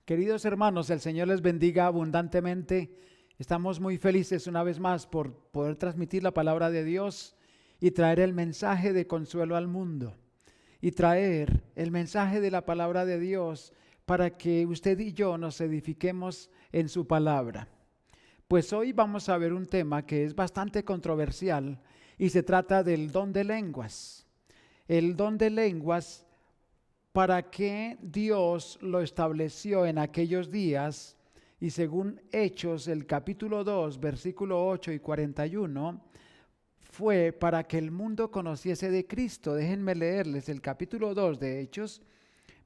Queridos hermanos, el Señor les bendiga abundantemente. Estamos muy felices una vez más por poder transmitir la palabra de Dios y traer el mensaje de consuelo al mundo. Y traer el mensaje de la palabra de Dios para que usted y yo nos edifiquemos en su palabra. Pues hoy vamos a ver un tema que es bastante controversial y se trata del don de lenguas. El don de lenguas, ¿para qué Dios lo estableció en aquellos días? Y según Hechos, el capítulo 2, versículo 8 y 41, fue para que el mundo conociese de Cristo. Déjenme leerles el capítulo 2 de Hechos,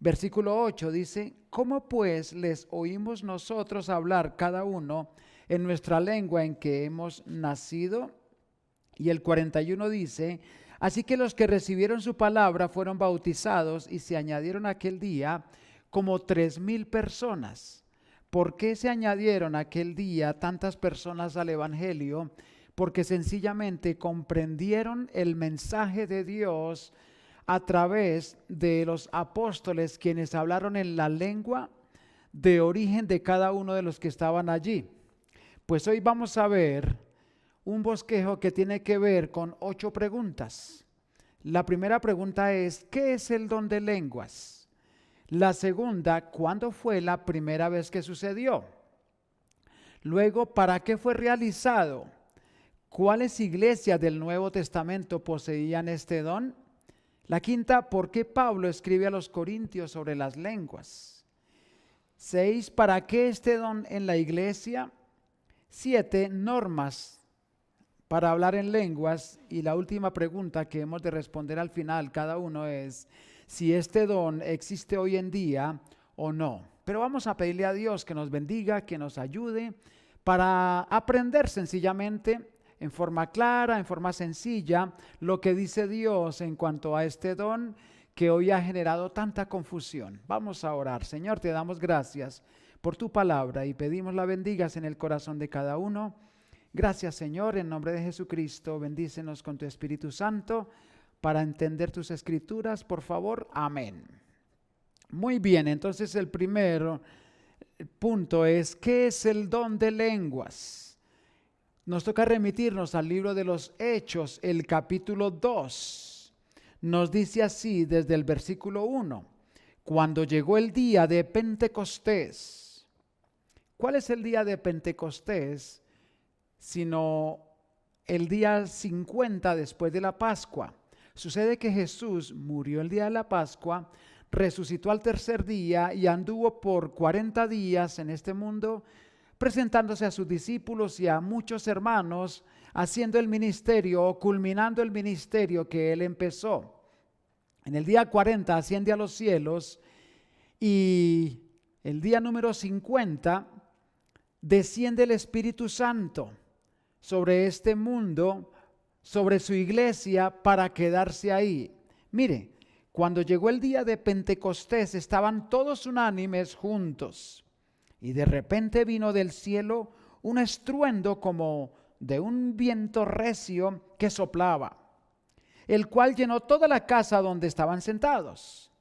versículo 8, dice: ¿Cómo pues les oímos nosotros hablar cada uno en nuestra lengua en que hemos nacido? Y el 41 dice: así que los que recibieron su palabra fueron bautizados y se añadieron aquel día como 3,000 personas. ¿Por qué se añadieron aquel día tantas personas al evangelio? Porque sencillamente comprendieron el mensaje de Dios a través de los apóstoles, quienes hablaron en la lengua de origen de cada uno de los que estaban allí. Pues hoy vamos a ver un bosquejo que tiene que ver con 8 preguntas. La primera pregunta es: ¿qué es el don de lenguas? La segunda: ¿cuándo fue la primera vez que sucedió? Luego, ¿para qué fue realizado? ¿Cuáles iglesias del Nuevo Testamento poseían este don? La quinta: ¿por qué Pablo escribe a los Corintios sobre las lenguas? 6. ¿Para qué este don en la iglesia? 7. Normas para hablar en lenguas. Y la última pregunta que hemos de responder al final cada uno es si este don existe hoy en día o no. Pero vamos a pedirle a Dios que nos bendiga, que nos ayude para aprender sencillamente, en forma clara, en forma sencilla, lo que dice Dios en cuanto a este don que hoy ha generado tanta confusión. Vamos a orar. Señor, te damos gracias por tu palabra y pedimos la bendigas en el corazón de cada uno. Gracias, Señor, en nombre de Jesucristo, bendícenos con tu Espíritu Santo para entender tus escrituras, por favor. Amén. Muy bien, entonces el primer punto es: ¿qué es el don de lenguas? Nos toca remitirnos al libro de los Hechos, el capítulo 2. Nos dice así desde el versículo 1: cuando llegó el día de Pentecostés. ¿Cuál es el día de Pentecostés? Sino el día 50 después de la Pascua. Sucede que Jesús murió el día de la Pascua, resucitó al tercer día y anduvo por 40 días en este mundo, presentándose a sus discípulos y a muchos hermanos, haciendo el ministerio o culminando el ministerio que él empezó. En el día 40 asciende a los cielos y el día número 50 desciende el Espíritu Santo sobre este mundo, sobre su iglesia, para quedarse ahí. Mire, cuando llegó el día de Pentecostés estaban todos unánimes juntos y de repente vino del cielo un estruendo como de un viento recio que soplaba, el cual llenó toda la casa donde estaban sentados.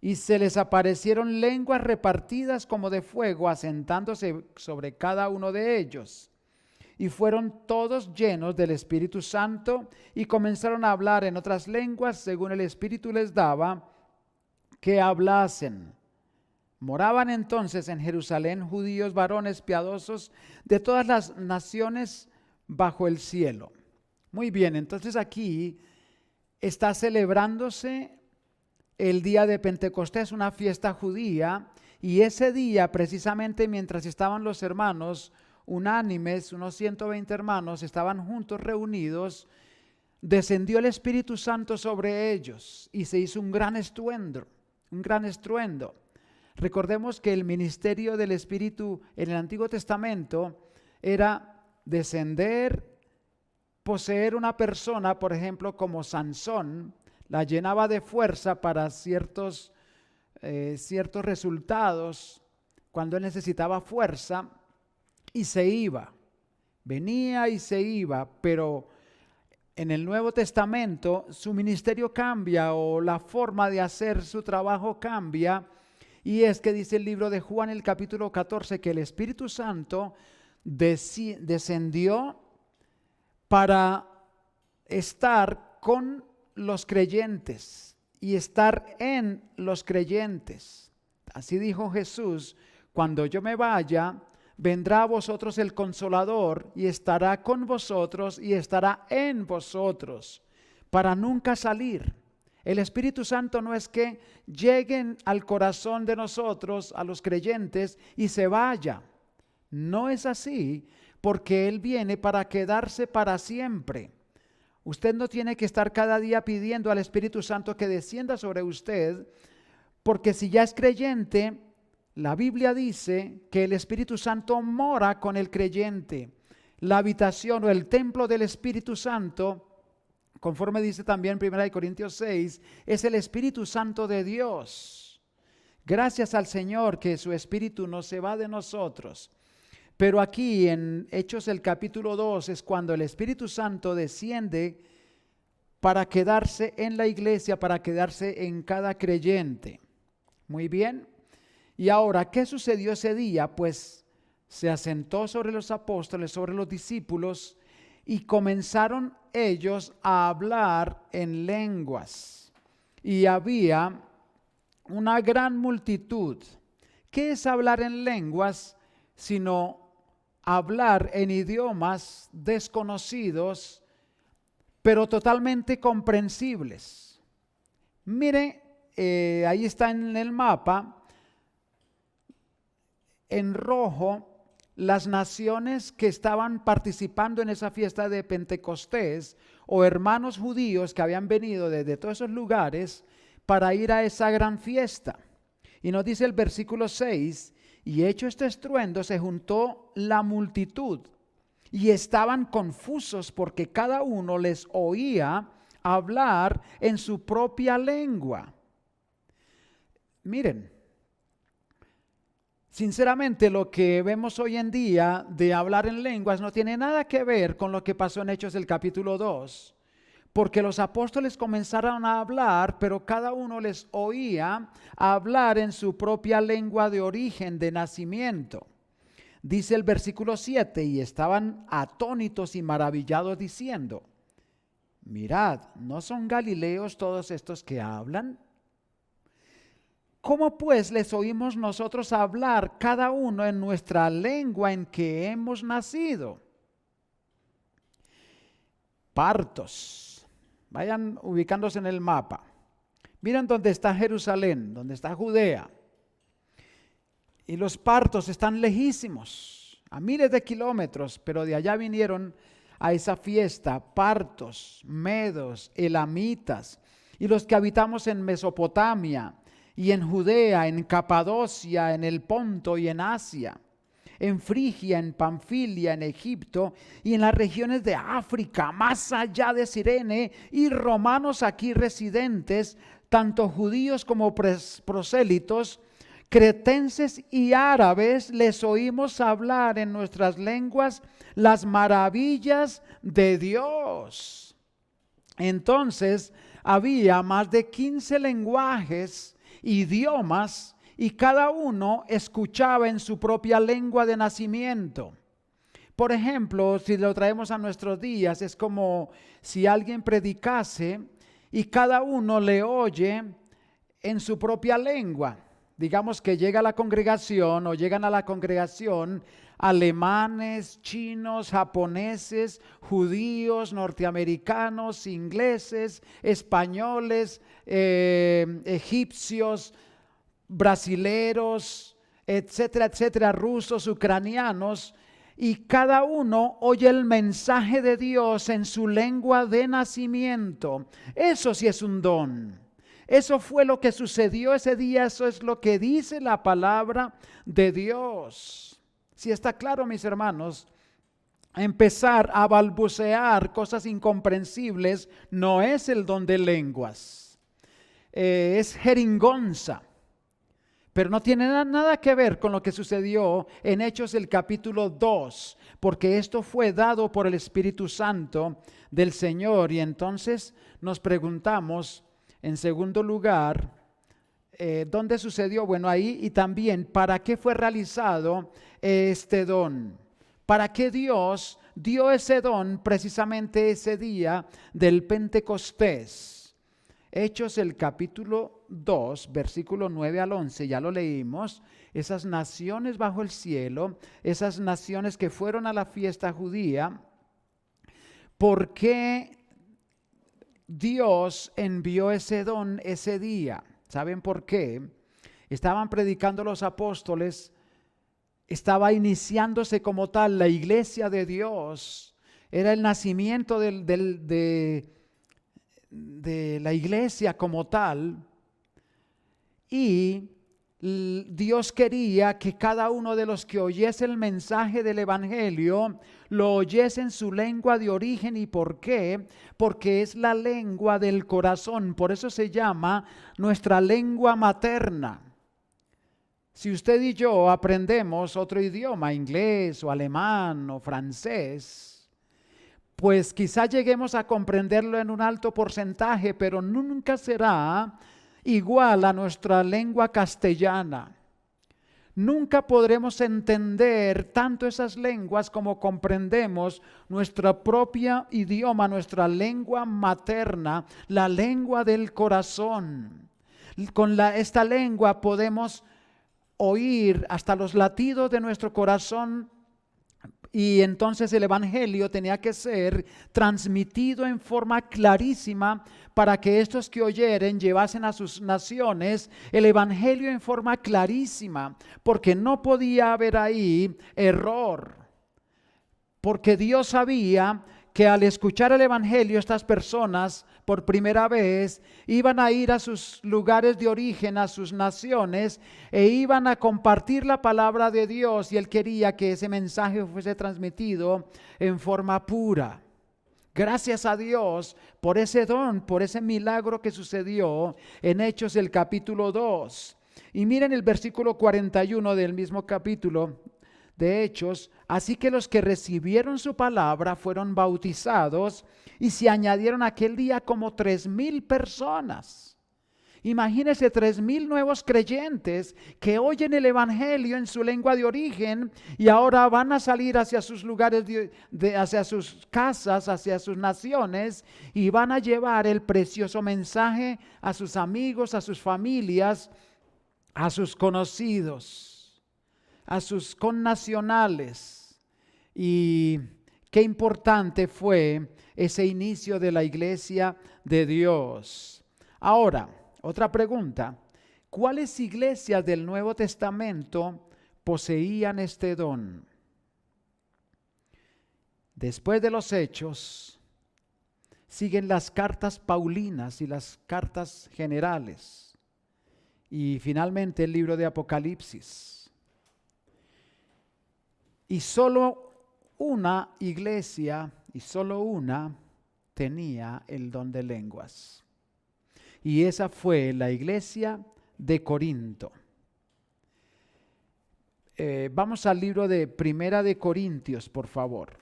Y se les aparecieron lenguas repartidas como de fuego, asentándose sobre cada uno de ellos. Y fueron todos llenos del Espíritu Santo y comenzaron a hablar en otras lenguas según el Espíritu les daba que hablasen. Moraban entonces en Jerusalén judíos varones piadosos de todas las naciones bajo el cielo. Muy bien, entonces aquí está celebrándose el día de Pentecostés, una fiesta judía, y ese día precisamente mientras estaban los hermanos unánimes, unos 120 hermanos, estaban juntos reunidos, descendió el Espíritu Santo sobre ellos y se hizo un gran estruendo, un gran estruendo. Recordemos que el ministerio del Espíritu en el Antiguo Testamento era descender, poseer una persona, por ejemplo, como Sansón, la llenaba de fuerza para ciertos resultados cuando él necesitaba fuerza, y se iba, venía y se iba. Pero en el Nuevo Testamento su ministerio cambia, o la forma de hacer su trabajo cambia, Y es que dice el libro de Juan, el capítulo 14, que el Espíritu Santo descendió para estar con los creyentes y estar en los creyentes. Así dijo Jesús: cuando yo me vaya, vendrá a vosotros el Consolador y estará con vosotros y estará en vosotros para nunca salir. El Espíritu Santo no es que lleguen al corazón de nosotros, a los creyentes, y se vaya. No es así, porque Él viene para quedarse para siempre. Usted no tiene que estar cada día pidiendo al Espíritu Santo que descienda sobre usted, porque si ya es creyente, la Biblia dice que el Espíritu Santo mora con el creyente. La habitación o el templo del Espíritu Santo, conforme dice también 1 Corintios 6, es el Espíritu Santo de Dios. Gracias al Señor que su Espíritu no se va de nosotros. Pero aquí en Hechos el capítulo 2 es cuando el Espíritu Santo desciende para quedarse en la iglesia, para quedarse en cada creyente. Muy bien. Y ahora, ¿qué sucedió ese día? Pues se asentó sobre los apóstoles, sobre los discípulos, y comenzaron ellos a hablar en lenguas. Y había una gran multitud. ¿Qué es hablar en lenguas? Sino hablar en idiomas desconocidos, pero totalmente comprensibles. Mire, ahí está en el mapa, en rojo, las naciones que estaban participando en esa fiesta de Pentecostés, o hermanos judíos que habían venido desde todos esos lugares para ir a esa gran fiesta. Y nos dice el versículo 6, y hecho este estruendo se juntó la multitud y estaban confusos porque cada uno les oía hablar en su propia lengua. Miren, sinceramente, lo que vemos hoy en día de hablar en lenguas no tiene nada que ver con lo que pasó en Hechos del capítulo 2, porque los apóstoles comenzaron a hablar, pero cada uno les oía hablar en su propia lengua de origen, de nacimiento. Dice el versículo 7, y estaban atónitos y maravillados diciendo: mirad, ¿no son galileos todos estos que hablan? ¿Cómo pues les oímos nosotros hablar cada uno en nuestra lengua en que hemos nacido? Partos. Vayan ubicándose en el mapa. Miren dónde está Jerusalén, dónde está Judea. Y los partos están lejísimos, a miles de kilómetros, pero de allá vinieron a esa fiesta partos, medos, elamitas, y los que habitamos en Mesopotamia, y en Judea, en Capadocia, en el Ponto y en Asia, en Frigia, en Panfilia, en Egipto y en las regiones de África, más allá de Cirene, y romanos aquí residentes, tanto judíos como prosélitos, cretenses y árabes, les oímos hablar en nuestras lenguas las maravillas de Dios. Entonces había más de 15 lenguajes, idiomas, y cada uno escuchaba en su propia lengua de nacimiento. Por ejemplo, si lo traemos a nuestros días, es como si alguien predicase y cada uno le oye en su propia lengua. Digamos que llega a la congregación o llegan a la congregación alemanes, chinos, japoneses, judíos, norteamericanos, ingleses, españoles, egipcios, brasileros, etcétera, etcétera, rusos, ucranianos, y cada uno oye el mensaje de Dios en su lengua de nacimiento. Eso sí es un don. Eso fue lo que sucedió ese día, eso es lo que dice la palabra de Dios. Si está claro, mis hermanos, empezar a balbucear cosas incomprensibles no es el don de lenguas, es jeringonza. Pero no tiene nada que ver con lo que sucedió en Hechos el capítulo 2, porque esto fue dado por el Espíritu Santo del Señor. Y entonces nos preguntamos, en segundo lugar, ¿Dónde sucedió? Bueno, ahí, y también para qué fue realizado este don. ¿Para qué Dios dio ese don precisamente ese día del Pentecostés? Hechos el capítulo 2, versículo 9 al 11, ya lo leímos. Esas naciones bajo el cielo, esas naciones que fueron a la fiesta judía, ¿por qué Dios envió ese don ese día? ¿Saben por qué? Estaban predicando los apóstoles, estaba iniciándose como tal la iglesia de Dios, era el nacimiento de la iglesia como tal, y Dios quería que cada uno de los que oyese el mensaje del evangelio lo oyese en su lengua de origen. ¿Y por qué? Porque es la lengua del corazón, por eso se llama nuestra lengua materna. Si usted y yo aprendemos otro idioma, inglés o alemán o francés, pues quizá lleguemos a comprenderlo en un alto porcentaje, pero nunca será igual a nuestra lengua castellana. Nunca podremos entender tanto esas lenguas como comprendemos nuestro propio idioma, nuestra lengua materna, la lengua del corazón. Con esta lengua podemos oír hasta los latidos de nuestro corazón, y entonces el evangelio tenía que ser transmitido en forma clarísima para que estos que oyeren llevasen a sus naciones el evangelio en forma clarísima, porque no podía haber ahí error, porque Dios sabía que al escuchar el evangelio estas personas por primera vez iban a ir a sus lugares de origen, a sus naciones, e iban a compartir la palabra de Dios, y Él quería que ese mensaje fuese transmitido en forma pura. Gracias a Dios por ese don, por ese milagro que sucedió en Hechos el capítulo 2. Y miren el versículo 41 del mismo capítulo de Hechos. Así que los que recibieron su palabra fueron bautizados, y se añadieron aquel día como 3,000 personas. Imagínense 3,000 nuevos creyentes que oyen el evangelio en su lengua de origen, y ahora van a salir hacia sus lugares, hacia sus casas, hacia sus naciones, y van a llevar el precioso mensaje a sus amigos, a sus familias, a sus conocidos, a sus connacionales. Y qué importante fue ese inicio de la iglesia de Dios. Ahora, otra pregunta: ¿cuáles iglesias del Nuevo Testamento poseían este don? Después de los Hechos siguen las cartas paulinas y las cartas generales, y finalmente el libro de Apocalipsis. Y solo una iglesia, y solo una, tenía el don de lenguas. Y esa fue la iglesia de Corinto. Vamos al libro de Primera de Corintios, por favor.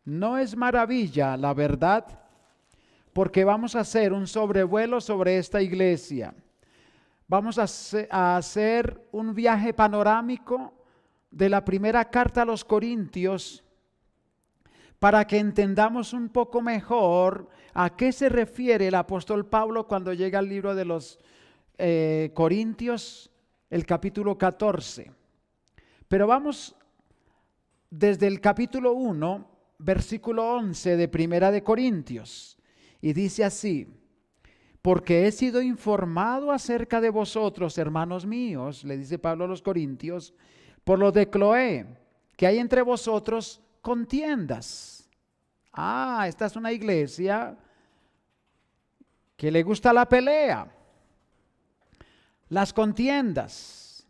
No es maravilla, la verdad, porque vamos a hacer un sobrevuelo sobre esta iglesia. Vamos a hacer un viaje panorámico de la primera carta a los Corintios, para que entendamos un poco mejor a qué se refiere el apóstol Pablo cuando llega al libro de los Corintios, el capítulo 14. Pero vamos desde el capítulo 1, versículo 11 de Primera de Corintios, y dice así: porque he sido informado acerca de vosotros, hermanos míos, le dice Pablo a los Corintios, por lo de Cloé, que hay entre vosotros contiendas. Esta es una iglesia que le gusta la pelea, las contiendas.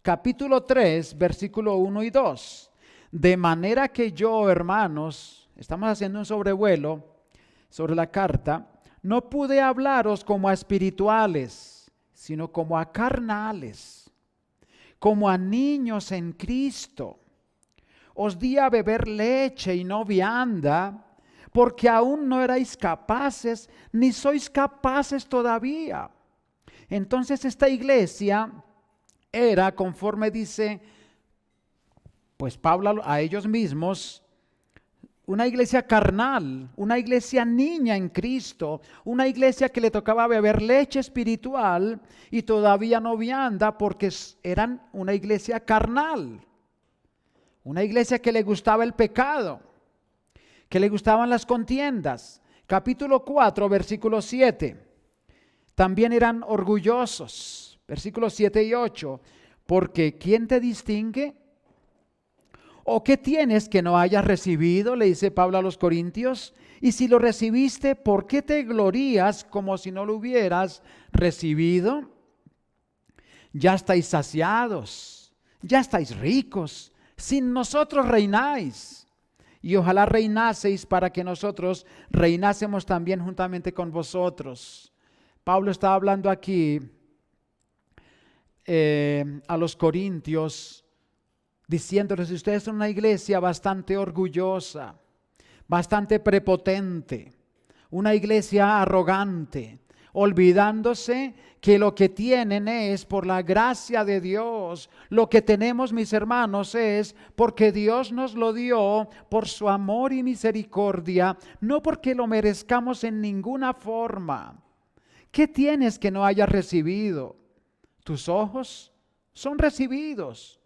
Capítulo 3, versículo 1 y 2. De manera que yo, hermanos, estamos haciendo un sobrevuelo sobre la carta, no pude hablaros como a espirituales, sino como a carnales, como a niños en Cristo. Os di a beber leche y no vianda, porque aún no erais capaces, ni sois capaces todavía. Entonces esta iglesia era, conforme dice pues Pablo a ellos mismos, una iglesia carnal, una iglesia niña en Cristo, una iglesia que le tocaba beber leche espiritual y todavía no vianda porque eran una iglesia carnal, una iglesia que le gustaba el pecado, que le gustaban las contiendas. Capítulo 4, versículo 7. También eran orgullosos, versículos 7 y 8, porque ¿quién te distingue? ¿O qué tienes que no hayas recibido?, le dice Pablo a los corintios. Y si lo recibiste, ¿por qué te glorías como si no lo hubieras recibido? Ya estáis saciados, ya estáis ricos, sin nosotros reináis. Y ojalá reinaseis para que nosotros reinásemos también juntamente con vosotros. Pablo está hablando aquí a los corintios, diciéndoles: ustedes son una iglesia bastante orgullosa, bastante prepotente, una iglesia arrogante, olvidándose que lo que tienen es por la gracia de Dios. Lo que tenemos, mis hermanos, es porque Dios nos lo dio por su amor y misericordia, no porque lo merezcamos en ninguna forma. ¿Qué tienes que no hayas recibido? Tus ojos son recibidos.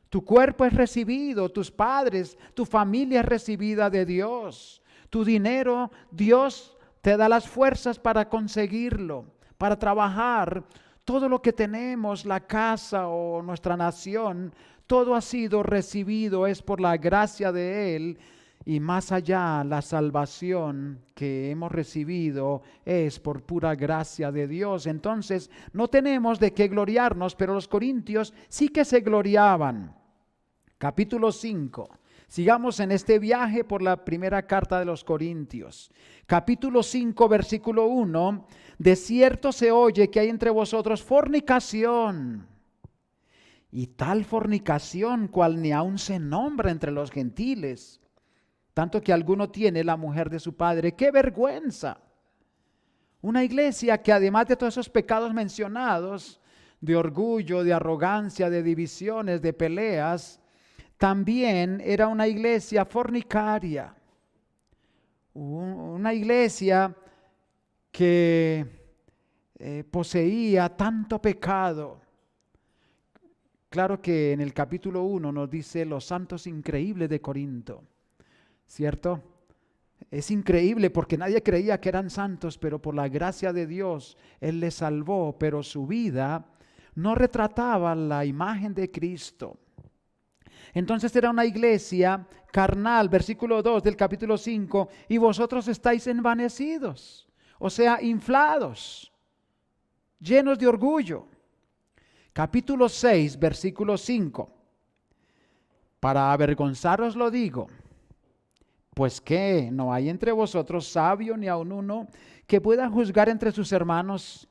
Tu cuerpo es recibido, tus padres, tu familia es recibida de Dios. Tu dinero, Dios te da las fuerzas para conseguirlo, para trabajar. Todo lo que tenemos, la casa o nuestra nación, todo ha sido recibido, es por la gracia de Él. Y más allá, la salvación que hemos recibido es por pura gracia de Dios. Entonces, no tenemos de qué gloriarnos, pero los corintios sí que se gloriaban. Capítulo 5. Sigamos en este viaje por la primera carta de los Corintios. Capítulo 5, versículo 1. De cierto se oye que hay entre vosotros fornicación, y tal fornicación cual ni aun se nombra entre los gentiles, tanto que alguno tiene la mujer de su padre. ¡Qué vergüenza! Una iglesia que además de todos esos pecados mencionados, de orgullo, de arrogancia, de divisiones, de peleas, también era una iglesia fornicaria, una iglesia que poseía tanto pecado. Claro que en el capítulo 1 nos dice los santos increíbles de Corinto, ¿cierto? Es increíble porque nadie creía que eran santos, pero por la gracia de Dios Él les salvó, pero su vida no retrataba la imagen de Cristo. Entonces era una iglesia carnal, versículo 2 del capítulo 5, y vosotros estáis envanecidos, o sea, inflados, llenos de orgullo. Capítulo 6, versículo 5, para avergonzaros lo digo, pues que no hay entre vosotros sabio ni aun uno que pueda juzgar entre sus hermanos,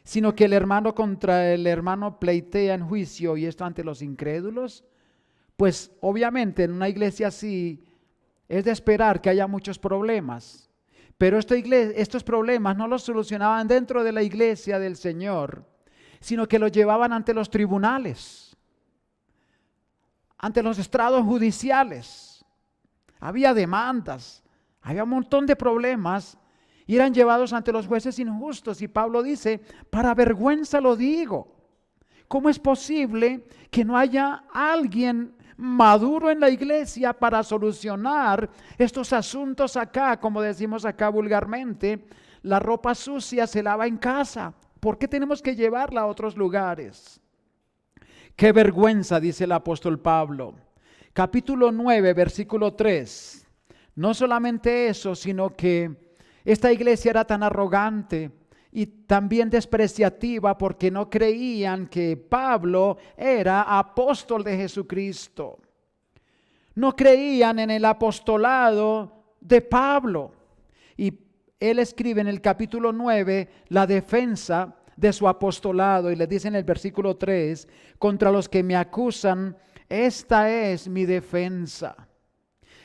sino que el hermano contra el hermano pleitea en juicio, y esto ante los incrédulos. Pues obviamente en una iglesia así es de esperar que haya muchos problemas, pero estos problemas no los solucionaban dentro de la iglesia del Señor, sino que los llevaban ante los tribunales, ante los estrados judiciales. Había demandas, había un montón de problemas y eran llevados ante los jueces injustos. Y Pablo dice: para vergüenza lo digo. ¿Cómo es posible que no haya alguien maduro en la iglesia para solucionar estos asuntos acá? Como decimos acá vulgarmente, la ropa sucia se lava en casa. ¿Por qué tenemos que llevarla a otros lugares? Qué vergüenza, dice el apóstol Pablo. Capítulo 9, versículo 3. No solamente eso, sino que esta iglesia era tan arrogante y también despreciativa porque no creían que Pablo era apóstol de Jesucristo. No creían en el apostolado de Pablo. Y él escribe en el capítulo 9 la defensa de su apostolado y le dice en el versículo 3: contra los que me acusan, esta es mi defensa.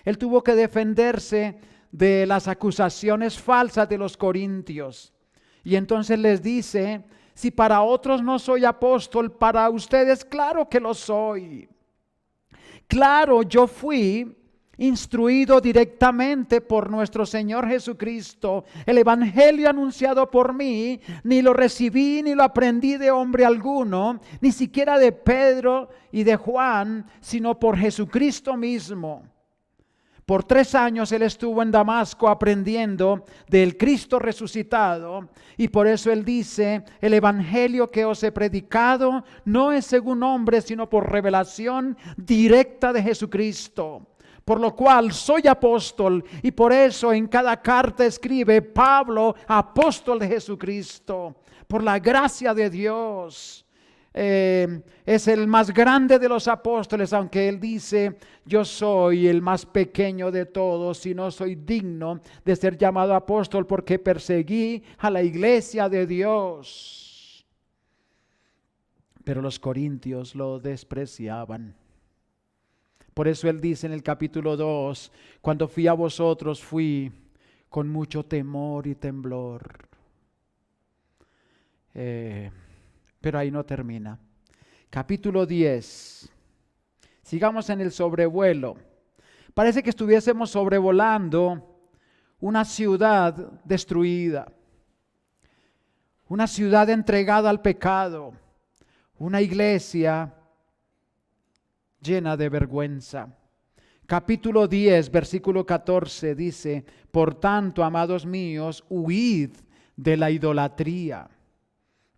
Él tuvo que defenderse de las acusaciones falsas de los corintios. Y entonces les dice: Si para otros no soy apóstol, para ustedes claro que lo soy. Claro, yo fui instruido directamente por nuestro Señor Jesucristo. El evangelio anunciado por mí, ni lo recibí ni lo aprendí de hombre alguno, ni siquiera de Pedro y de Juan, sino por Jesucristo mismo. Por 3 años él estuvo en Damasco aprendiendo del Cristo resucitado, y por eso él dice: el evangelio que os he predicado no es según hombre, sino por revelación directa de Jesucristo. Por lo cual soy apóstol, y por eso en cada carta escribe Pablo, apóstol de Jesucristo, por la gracia de Dios. Es el más grande de los apóstoles, aunque él dice: yo soy el más pequeño de todos y no soy digno de ser llamado apóstol, porque perseguí a la iglesia de Dios. Pero los corintios lo despreciaban. Por eso él dice en el capítulo 2, cuando fui a vosotros, fui con mucho temor y temblor. Pero ahí no termina. Capítulo 10. Sigamos en el sobrevuelo. Parece que estuviésemos sobrevolando una ciudad destruida, una ciudad entregada al pecado, una iglesia llena de vergüenza. Capítulo 10, versículo 14 dice: por tanto, amados míos, huid de la idolatría.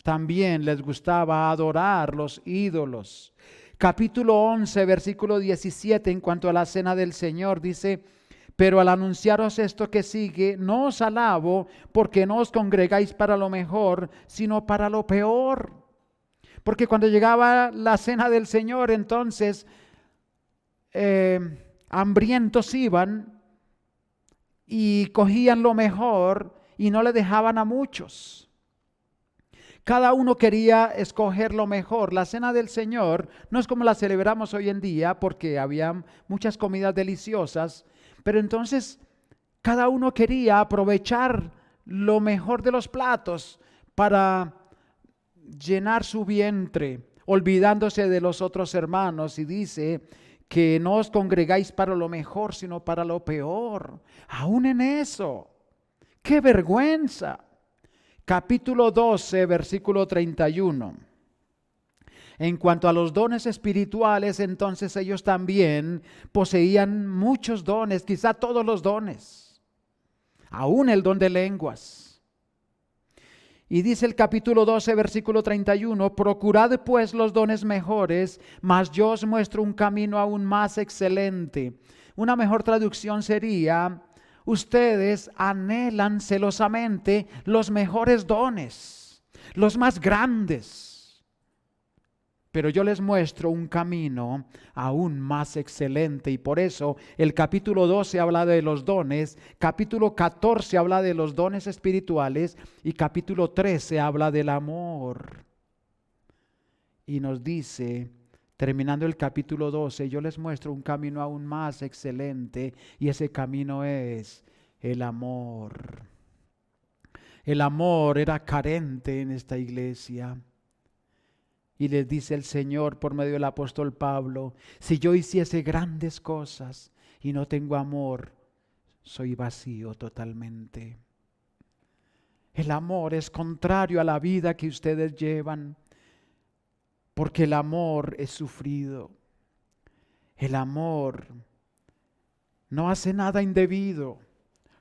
También les gustaba adorar los ídolos. Capítulo 11, versículo 17, en cuanto a la cena del Señor, dice: pero al anunciaros esto que sigue, no os alabo, porque no os congregáis para lo mejor, sino para lo peor. Porque cuando llegaba la cena del Señor, entonces hambrientos iban y cogían lo mejor y no le dejaban a muchos. Cada uno quería escoger lo mejor. La cena del Señor no es como la celebramos hoy en día, porque había muchas comidas deliciosas, pero entonces cada uno quería aprovechar lo mejor de los platos para llenar su vientre, olvidándose de los otros hermanos. Y dice que no os congregáis para lo mejor, sino para lo peor. Aún en eso, ¡qué vergüenza! Capítulo 12, versículo 31. En cuanto a los dones espirituales, entonces ellos también poseían muchos dones, quizá todos los dones, aún el don de lenguas. Y dice el capítulo 12, versículo 31, procurad pues los dones mejores, mas yo os muestro un camino aún más excelente. Una mejor traducción sería: ustedes anhelan celosamente los mejores dones, los más grandes. Pero yo les muestro un camino aún más excelente, y por eso el capítulo 12 habla de los dones, capítulo 14 habla de los dones espirituales y capítulo 13 habla del amor. Y nos dice, terminando el capítulo 12, yo les muestro un camino aún más excelente, y ese camino es el amor. El amor era carente en esta iglesia. Y les dice el Señor por medio del apóstol Pablo: si yo hiciese grandes cosas y no tengo amor, soy vacío totalmente. El amor es contrario a la vida que ustedes llevan, porque el amor es sufrido. El amor no hace nada indebido,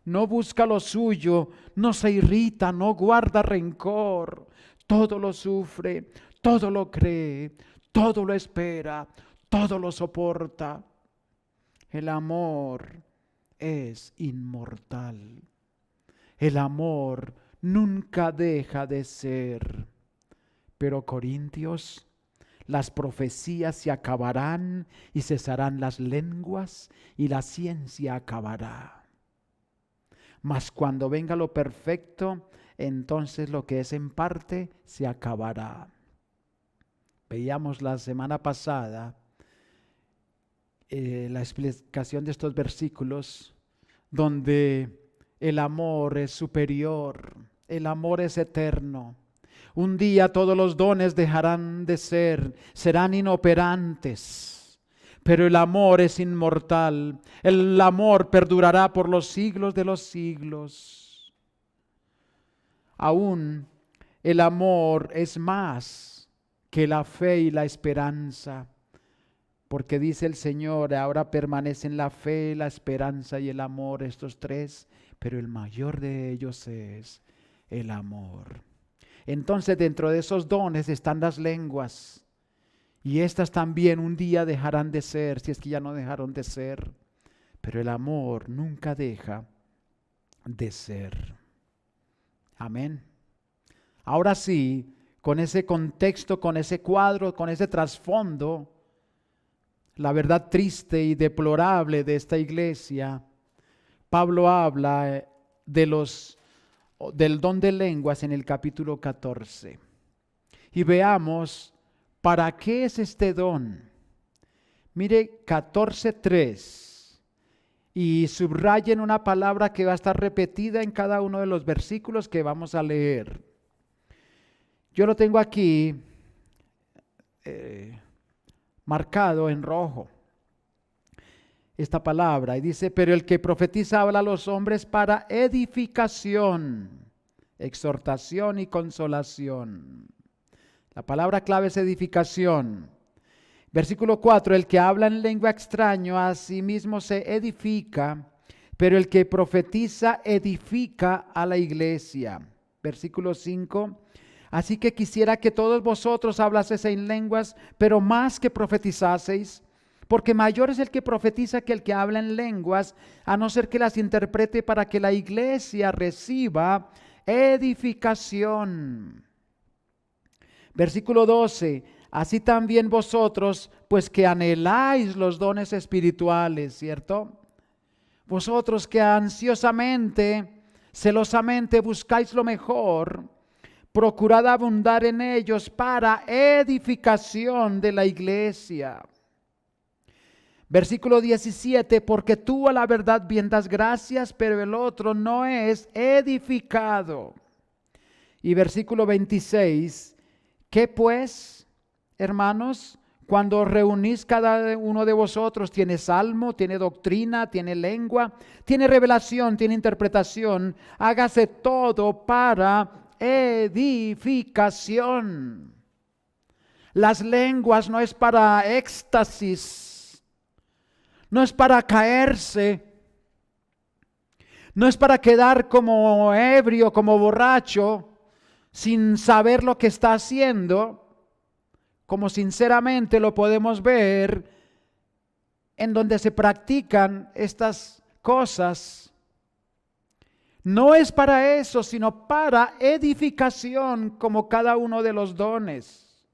no busca lo suyo, no se irrita, no guarda rencor, todo lo sufre, todo lo cree, todo lo espera, todo lo soporta. El amor es inmortal. El amor nunca deja de ser. Pero Corintios, las profecías se acabarán y cesarán las lenguas y la ciencia acabará. Mas cuando venga lo perfecto, entonces lo que es en parte se acabará. Veíamos la semana pasada la explicación de estos versículos, donde el amor es superior, el amor es eterno. Un día todos los dones dejarán de ser, serán inoperantes, pero el amor es inmortal. El amor perdurará por los siglos de los siglos. Aún el amor es más que la fe y la esperanza, porque dice el Señor, ahora permanecen la fe, la esperanza y el amor, estos tres, pero el mayor de ellos es el amor. Entonces dentro de esos dones están las lenguas, y estas también un día dejarán de ser, si es que ya no dejaron de ser, pero el amor nunca deja de ser. Amén. Ahora sí, con ese contexto, con ese cuadro, con ese trasfondo, la verdad triste y deplorable de esta iglesia, Pablo habla del don de lenguas en el capítulo 14. Y veamos para qué es este don. Mire 14:3 y subrayen una palabra que va a estar repetida en cada uno de los versículos que vamos a leer. Yo lo tengo aquí marcado en rojo, esta palabra, y dice, pero el que profetiza habla a los hombres para edificación, exhortación y consolación. La palabra clave es edificación. Versículo 4, el que habla en lengua extraña a sí mismo se edifica, pero el que profetiza edifica a la iglesia. Versículo 5, así que quisiera que todos vosotros hablaseis en lenguas, pero más que profetizaseis, porque mayor es el que profetiza que el que habla en lenguas, a no ser que las interprete para que la iglesia reciba edificación. Versículo 12, así también vosotros, pues que anheláis los dones espirituales, ¿cierto? Vosotros que ansiosamente, celosamente buscáis lo mejor, procurad abundar en ellos para edificación de la iglesia. Versículo 17, porque tú a la verdad bien das gracias, pero el otro no es edificado. Y versículo 26, ¿qué pues, hermanos? Cuando reunís cada uno de vosotros, tiene salmo, tiene doctrina, tiene lengua, tiene revelación, tiene interpretación, hágase todo para edificación. Las lenguas no es para éxtasis, no es para caerse, no es para quedar como ebrio, como borracho, sin saber lo que está haciendo, como sinceramente lo podemos ver en donde se practican estas cosas. No es para eso, sino para edificación, como cada uno de los dones.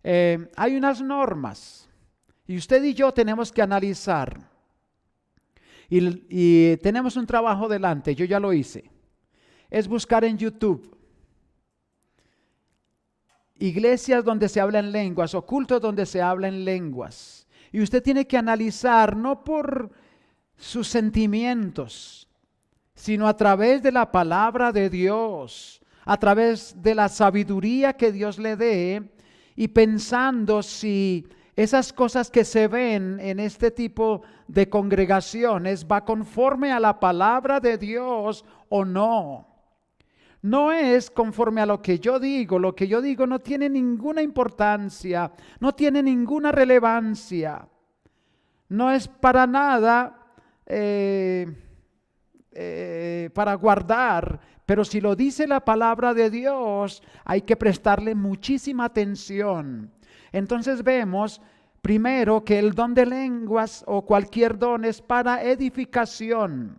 Hay unas normas y usted y yo tenemos que analizar. Y tenemos un trabajo delante, yo ya lo hice. Es buscar en YouTube iglesias donde se habla en lenguas o cultos donde se habla en lenguas. Y usted tiene que analizar no por sus sentimientos, sino a través de la palabra de Dios, a través de la sabiduría que Dios le dé, y pensando si esas cosas que se ven en este tipo de congregaciones va conforme a la palabra de Dios o no. No es conforme a lo que yo digo no tiene ninguna importancia, no tiene ninguna relevancia, no es para nada para guardar, pero si lo dice la palabra de Dios, hay que prestarle muchísima atención. Entonces vemos primero que el don de lenguas o cualquier don es para edificación.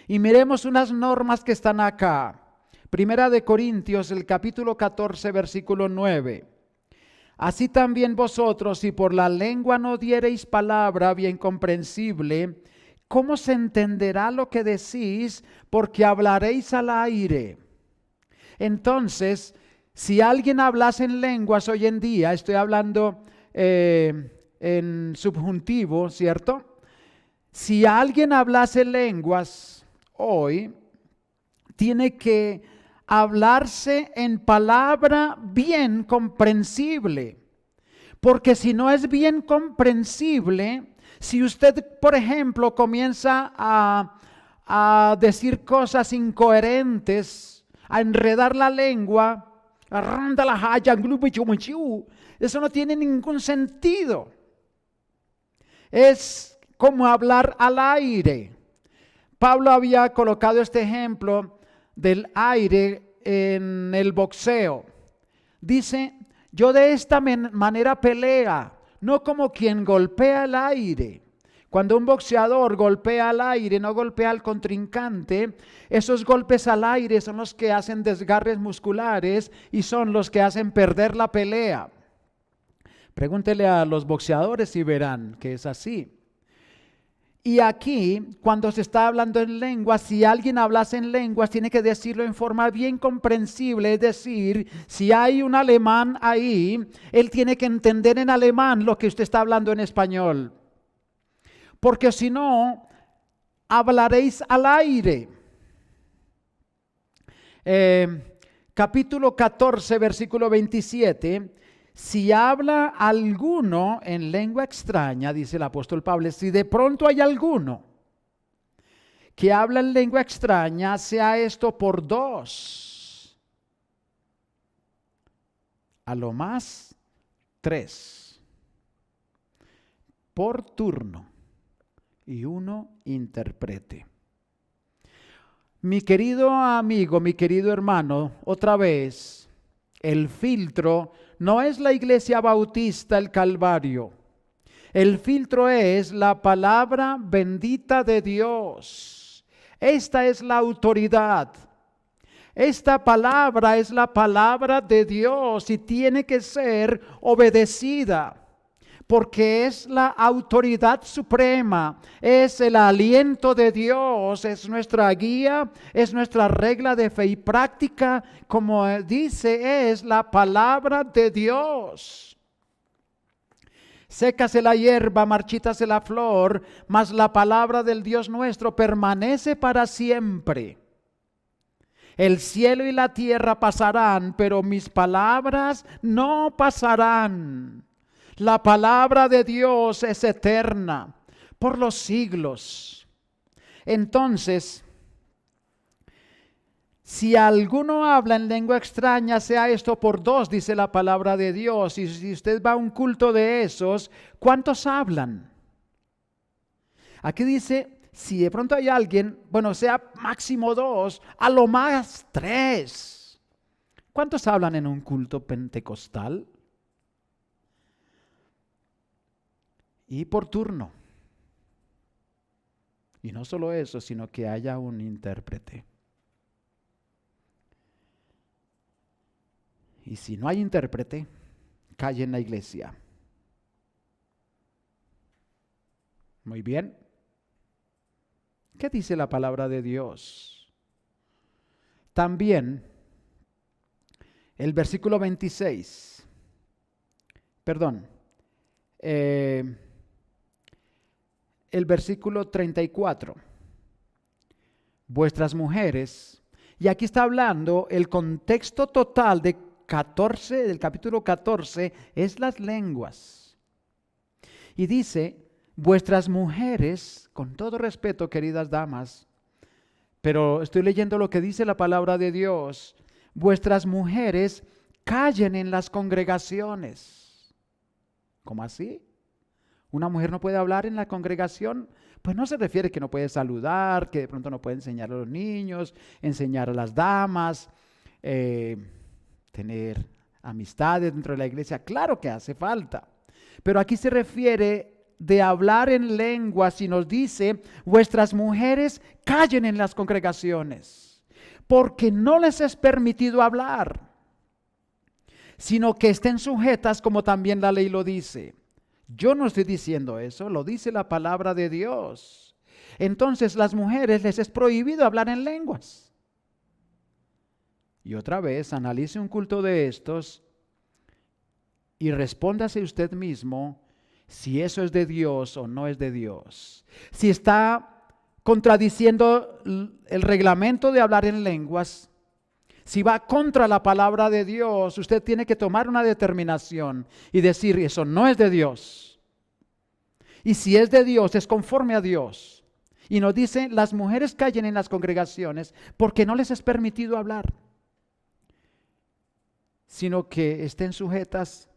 Y miremos unas normas que están acá. Primera de Corintios, el capítulo 14, versículo 9. Así también vosotros, si por la lengua no diereis palabra bien comprensible, ¿cómo se entenderá lo que decís? Porque hablaréis al aire. Entonces, si alguien hablase en lenguas hoy en día, estoy hablando en subjuntivo, ¿cierto? Si alguien hablase lenguas hoy, tiene que hablarse en palabra bien comprensible. Porque si no es bien comprensible, si usted, por ejemplo, comienza a decir cosas incoherentes, a enredar la lengua, eso no tiene ningún sentido. Es como hablar al aire. Pablo había colocado este ejemplo del aire en el boxeo. Dice: yo de esta manera pelea, no como quien golpea el aire. Cuando un boxeador golpea al aire, no golpea al contrincante, esos golpes al aire son los que hacen desgarres musculares y son los que hacen perder la pelea. Pregúntele a los boxeadores y verán que es así. Y aquí, cuando se está hablando en lenguas, si alguien hablase en lenguas, tiene que decirlo en forma bien comprensible. Es decir, si hay un alemán ahí, él tiene que entender en alemán lo que usted está hablando en español. Porque si no, hablaréis al aire. Capítulo 14, versículo 27. Si habla alguno en lengua extraña, dice el apóstol Pablo, si de pronto hay alguno que habla en lengua extraña, sea esto por dos, a lo más 3, por turno, y uno interprete. Mi querido amigo, mi querido hermano, otra vez, el filtro no es la Iglesia Bautista, el Calvario. El filtro es la palabra bendita de Dios. Esta es la autoridad. Esta palabra es la palabra de Dios y tiene que ser obedecida. Porque es la autoridad suprema, es el aliento de Dios, es nuestra guía, es nuestra regla de fe y práctica, como dice, es la palabra de Dios. Sécase la hierba, marchítase la flor, mas la palabra del Dios nuestro permanece para siempre. El cielo y la tierra pasarán, pero mis palabras no pasarán. La palabra de Dios es eterna por los siglos. Entonces, si alguno habla en lengua extraña, sea esto por dos, dice la palabra de Dios. Y si usted va a un culto de esos, ¿cuántos hablan? Aquí dice, si de pronto hay alguien, bueno, sea máximo 2, a lo más 3. ¿Cuántos hablan en un culto pentecostal? Y por turno. Y no solo eso, sino que haya un intérprete. Y si no hay intérprete, calle en la iglesia. Muy bien. ¿Qué dice la palabra de Dios? También el versículo 26. Perdón. El versículo 34, vuestras mujeres, y aquí está hablando, el contexto total del capítulo 14 es las lenguas. Y dice, vuestras mujeres, con todo respeto, queridas damas, pero estoy leyendo lo que dice la palabra de Dios, vuestras mujeres callen en las congregaciones. ¿Cómo así? ¿Una mujer no puede hablar en la congregación? Pues no se refiere que no puede saludar, que de pronto no puede enseñar a los niños, enseñar a las damas, tener amistades dentro de la iglesia. Claro que hace falta. Pero aquí se refiere de hablar en lenguas y nos dice, vuestras mujeres callen en las congregaciones, porque no les es permitido hablar, sino que estén sujetas como también la ley lo dice. Yo no estoy diciendo eso, lo dice la palabra de Dios. Entonces las mujeres les es prohibido hablar en lenguas. Y otra vez, analice un culto de estos y respóndase usted mismo si eso es de Dios o no es de Dios. Si está contradiciendo el reglamento de hablar en lenguas, Si va contra la palabra de Dios, usted tiene que tomar una determinación y decir, eso no es de Dios. Y si es de Dios, es conforme a Dios. Y nos dice, las mujeres callen en las congregaciones porque no les es permitido hablar, sino que estén sujetas,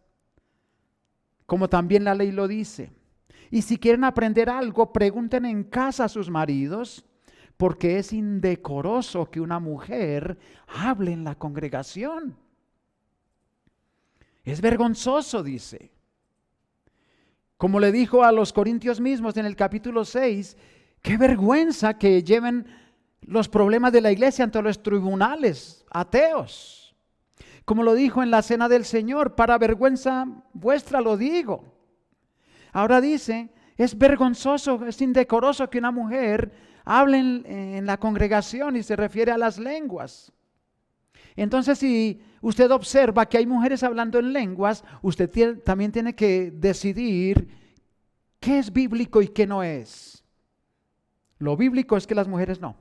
como también la ley lo dice. Y si quieren aprender algo, pregunten en casa a sus maridos, porque es indecoroso que una mujer hable en la congregación. Es vergonzoso, dice. Como le dijo a los corintios mismos en el capítulo 6, qué vergüenza que lleven los problemas de la iglesia ante los tribunales ateos. Como lo dijo en la cena del Señor, para vergüenza vuestra lo digo. Ahora dice, es vergonzoso, es indecoroso que una mujer hable en la congregación, y se refiere a las lenguas. Entonces, si usted observa que hay mujeres hablando en lenguas, usted también tiene que decidir qué es bíblico y qué no es. Lo bíblico es que las mujeres no.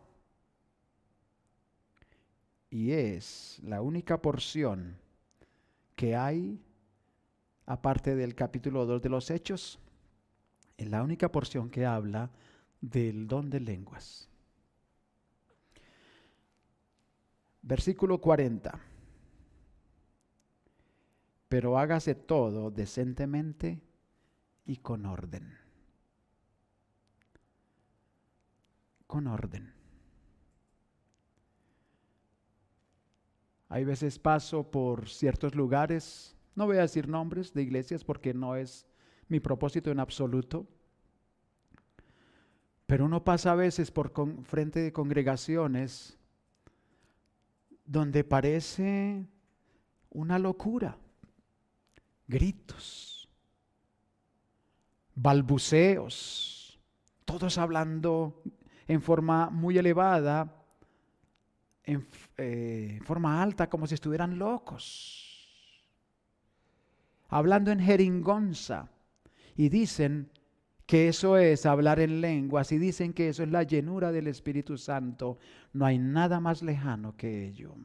Y es la única porción que hay, aparte del capítulo 2 de los Hechos, es la única porción que habla del don de lenguas. Versículo 40. Pero hágase todo decentemente y con orden. Con orden. Hay veces paso por ciertos lugares, no voy a decir nombres de iglesias porque no es mi propósito en absoluto, pero uno pasa a veces por frente de congregaciones donde parece una locura, gritos, balbuceos, todos hablando en forma muy elevada, en forma alta, como si estuvieran locos, hablando en jeringonza, y dicen que eso es hablar en lenguas, y dicen que eso es la llenura del Espíritu Santo. No hay nada más lejano que ello,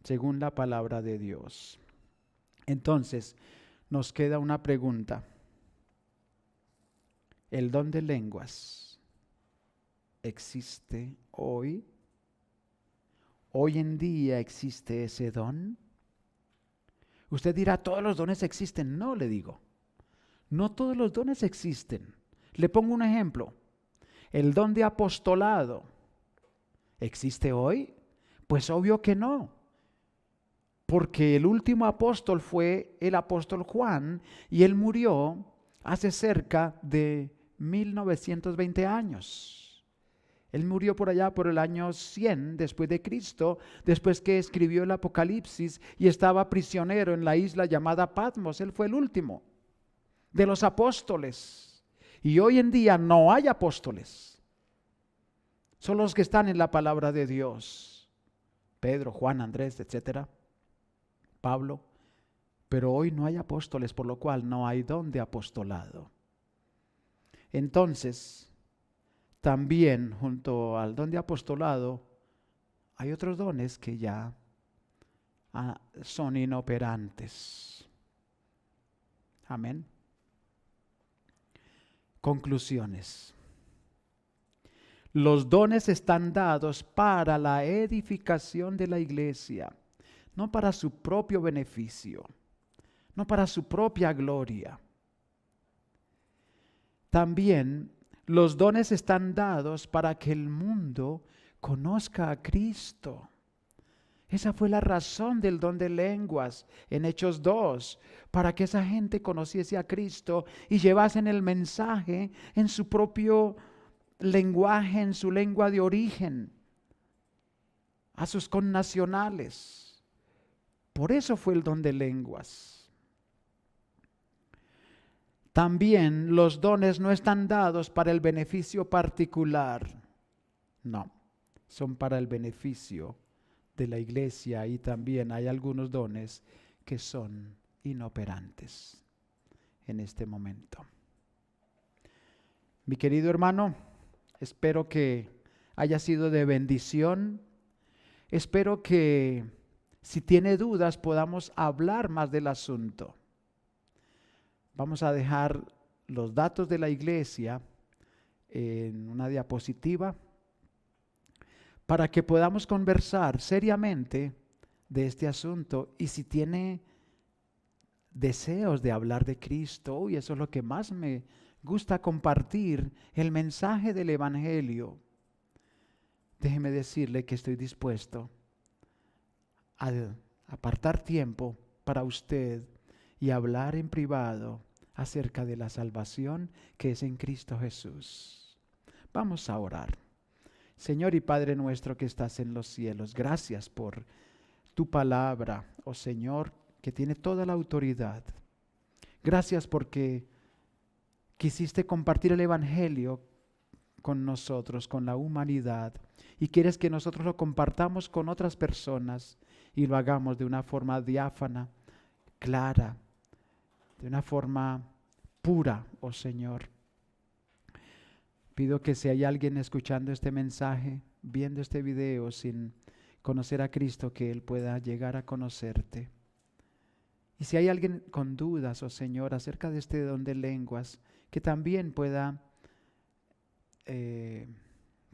según la palabra de Dios. Entonces, nos queda una pregunta. ¿El don de lenguas existe hoy? ¿Hoy en día existe ese don? Usted dirá, ¿todos los dones existen? No, le digo. No todos los dones existen. Le pongo un ejemplo. ¿El don de apostolado existe hoy? Pues obvio que no. Porque el último apóstol fue el apóstol Juan, y él murió hace cerca de 1920 años. Él murió por allá por el año 100 después de Cristo, después que escribió el Apocalipsis, y estaba prisionero en la isla llamada Patmos. Él fue el último de los apóstoles. Y hoy en día no hay apóstoles. Son los que están en la palabra de Dios. Pedro, Juan, Andrés, etcétera. Pablo. Pero hoy no hay apóstoles, por lo cual no hay don de apostolado. Entonces, también junto al don de apostolado, hay otros dones que ya son inoperantes. Amén. Conclusiones. Los dones están dados para la edificación de la iglesia, no para su propio beneficio, no para su propia gloria. También los dones están dados para que el mundo conozca a Cristo. Esa fue la razón del don de lenguas en Hechos 2, para que esa gente conociese a Cristo y llevasen el mensaje en su propio lenguaje, en su lengua de origen, a sus connacionales. Por eso fue el don de lenguas. También los dones no están dados para el beneficio particular. No, son para el beneficio de la iglesia, y también hay algunos dones que son inoperantes en este momento. Mi querido hermano, espero que haya sido de bendición Espero que si tiene dudas podamos hablar más del asunto. Vamos a dejar los datos de la iglesia en una diapositiva para que podamos conversar seriamente de este asunto. Y si tiene deseos de hablar de Cristo, y eso es lo que más me gusta compartir, el mensaje del Evangelio, déjeme decirle que estoy dispuesto a apartar tiempo para usted y hablar en privado acerca de la salvación que es en Cristo Jesús. Vamos a orar. Señor y Padre nuestro que estás en los cielos, gracias por tu palabra, oh Señor, que tiene toda la autoridad. Gracias porque quisiste compartir el Evangelio con nosotros, con la humanidad, y quieres que nosotros lo compartamos con otras personas y lo hagamos de una forma diáfana, clara, de una forma pura, oh Señor. Pido que si hay alguien escuchando este mensaje, viendo este video sin conocer a Cristo, que Él pueda llegar a conocerte. Y si hay alguien con dudas, oh Señor, acerca de este don de lenguas, que también pueda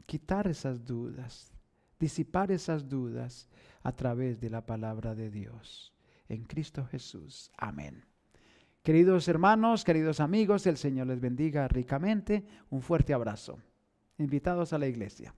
quitar esas dudas, disipar esas dudas a través de la palabra de Dios. En Cristo Jesús. Amén. Queridos hermanos, queridos amigos, el Señor les bendiga ricamente. Un fuerte abrazo. Invitados a la iglesia.